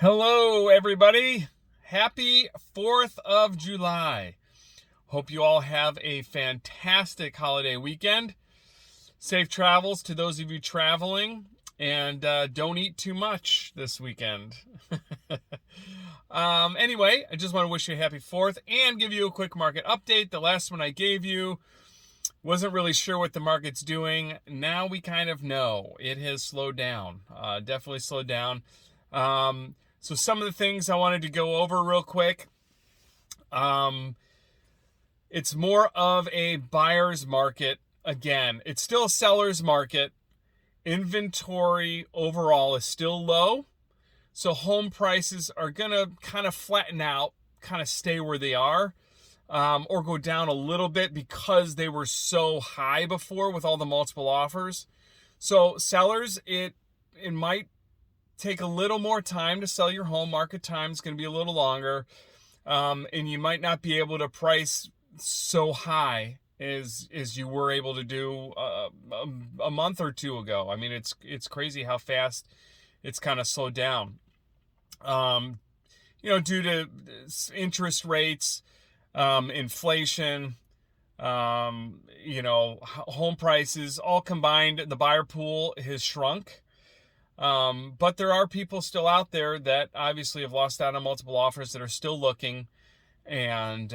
Hello, everybody. Happy 4th of July. Hope you all have a fantastic holiday weekend. Safe travels to those of you traveling, and don't eat too much this weekend. Anyway, I just want to wish you a happy 4th and give you a quick market update. The last one I gave you wasn't really sure what the market's doing. Now we kind of know. It has slowed down. Definitely slowed down. So some of the things I wanted to go over real quick. It's more of a buyer's market. Again, it's still a seller's market. Inventory overall is still low. So home prices are going to kind of flatten out, kind of stay where they are, or go down a little bit because they were so high before with all the multiple offers. So sellers, it might take a little more time to sell your home. Market time is going to be a little longer, and you might not be able to price so high as you were able to do a month or two ago. I mean, it's crazy how fast it's kind of slowed down. Due to interest rates, inflation, home prices, all combined, the buyer pool has shrunk. But there are people still out there that obviously have lost out on multiple offers that are still looking. And,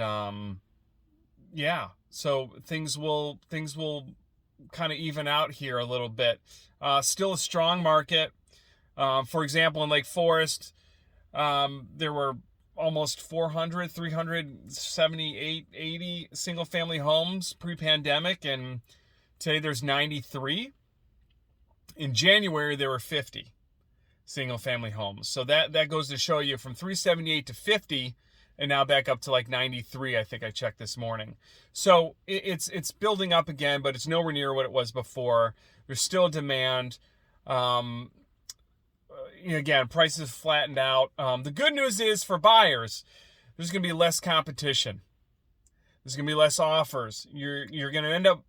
so things will kind of even out here a little bit. Still a strong market. For example, in Lake Forest, there were almost 400, 378, 80 single family homes pre-pandemic. And today there's 93. In January, there were 50 single-family homes. So that goes to show you from 378 to 50, and now back up to like 93, I think I checked this morning. So it's building up again, but it's nowhere near what it was before. There's still demand. Again, prices flattened out. The good news is for buyers, there's going to be less competition. There's going to be less offers. You're going to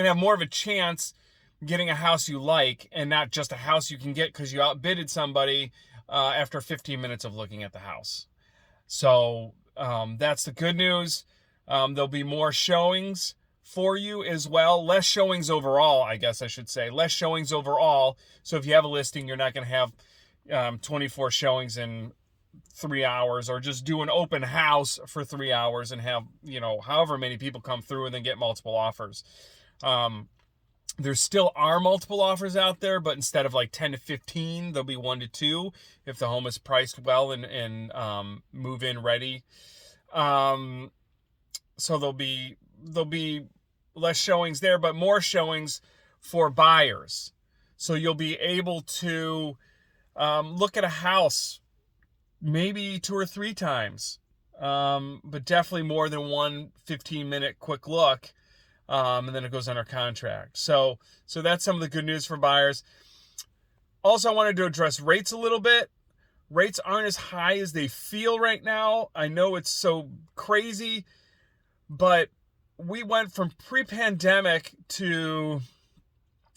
have more of a chance getting a house you like, and not just a house you can get because you outbidded somebody after 15 minutes of looking at the house. So that's the good news. There'll be more showings for you as well. Less showings overall, I guess I should say. Less showings overall. So if you have a listing, you're not going to have 24 showings in 3 hours, or just do an open house for 3 hours and have, however many people come through and then get multiple offers. There still are multiple offers out there, but instead of like 10 to 15, there'll be 1 to 2 if the home is priced well and move-in ready. So there'll be less showings there, but more showings for buyers. So you'll be able to look at a house maybe 2 or 3 times, but definitely more than one 15-minute quick look. And then it goes under contract. So that's some of the good news for buyers. Also, I wanted to address rates a little bit. Rates aren't as high as they feel right now. I know it's so crazy, but we went from pre-pandemic to,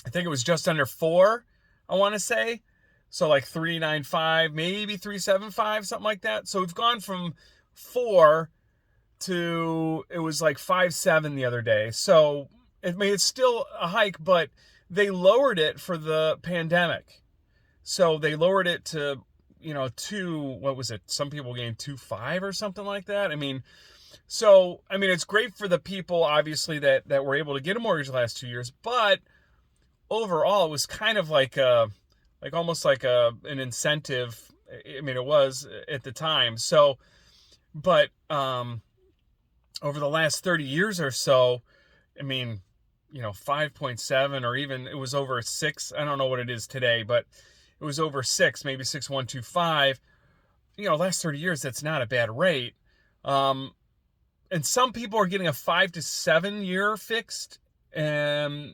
I think it was just under 4, I want to say. So like 395, maybe 375, something like that. So we've gone from 4 to, it was like 5.7 the other day. So it's still a hike, but they lowered it for the pandemic. So they lowered it to, 2, what was it? Some people gained 2.5 or something like that. It's great for the people, obviously, that were able to get a mortgage the last 2 years, but overall it was kind of like almost like an incentive. It was at the time. So, but, over the last 30 years or so, 5.7, or even it was over 6. I don't know what it is today, but it was over 6, maybe 6.125. Last 30 years, that's not a bad rate. And some people are getting a 5 to 7 year fixed. And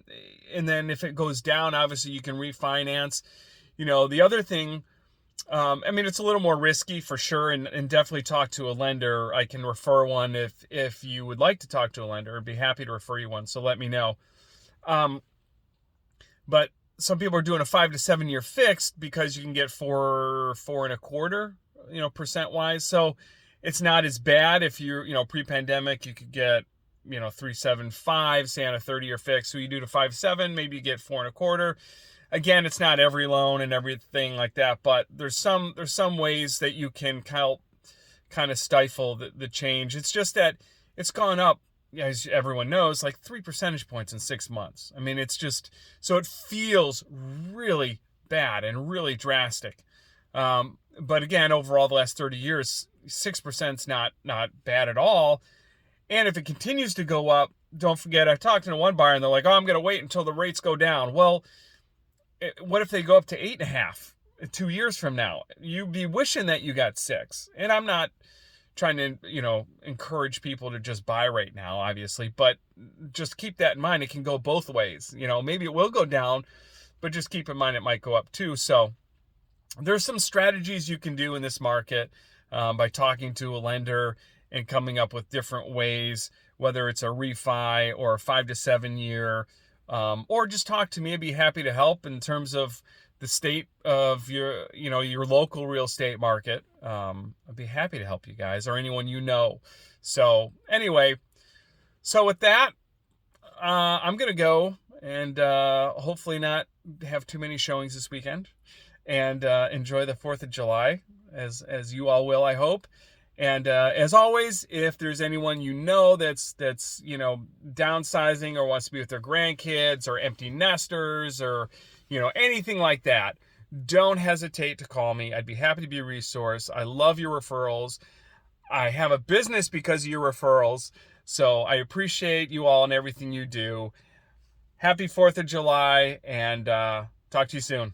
then if it goes down, obviously you can refinance. The other thing, it's a little more risky for sure, and definitely talk to a lender. I can refer one if you would like to talk to a lender. I'd be happy to refer you one, so let me know. But some people are doing a 5 to 7 year fixed because you can get 4.25%, percent wise. So it's not as bad. If you're, pre-pandemic, you could get, 3.75, say on a 30-year fix. So you do the 5.7, maybe you get 4.25. Again, it's not every loan and everything like that, but there's some ways that you can kind of stifle the change. It's just that it's gone up, as everyone knows, like 3 percentage points in 6 months. I mean, it's just, so it feels really bad and really drastic. But again, overall, the last 30 years, 6% is not bad at all. And if it continues to go up, don't forget, I talked to one buyer and they're like, oh, I'm going to wait until the rates go down. Well, what if they go up to 8.5 2 years from now? You'd be wishing that you got 6. And I'm not trying to, encourage people to just buy right now, obviously, but just keep that in mind. It can go both ways. Maybe it will go down, but just keep in mind it might go up too. So there's some strategies you can do in this market by talking to a lender and coming up with different ways, whether it's a refi or a 5 to 7 year, or just talk to me. I'd be happy to help in terms of the state of your local real estate market. I'd be happy to help you guys or anyone you know. So anyway, with that, I'm going to go and hopefully not have too many showings this weekend, and enjoy the 4th of July as you all will, I hope. And as always, if there's anyone that's downsizing or wants to be with their grandkids or empty nesters or anything like that, don't hesitate to call me. I'd be happy to be a resource. I love your referrals. I have a business because of your referrals. So I appreciate you all and everything you do. Happy 4th of July, and talk to you soon.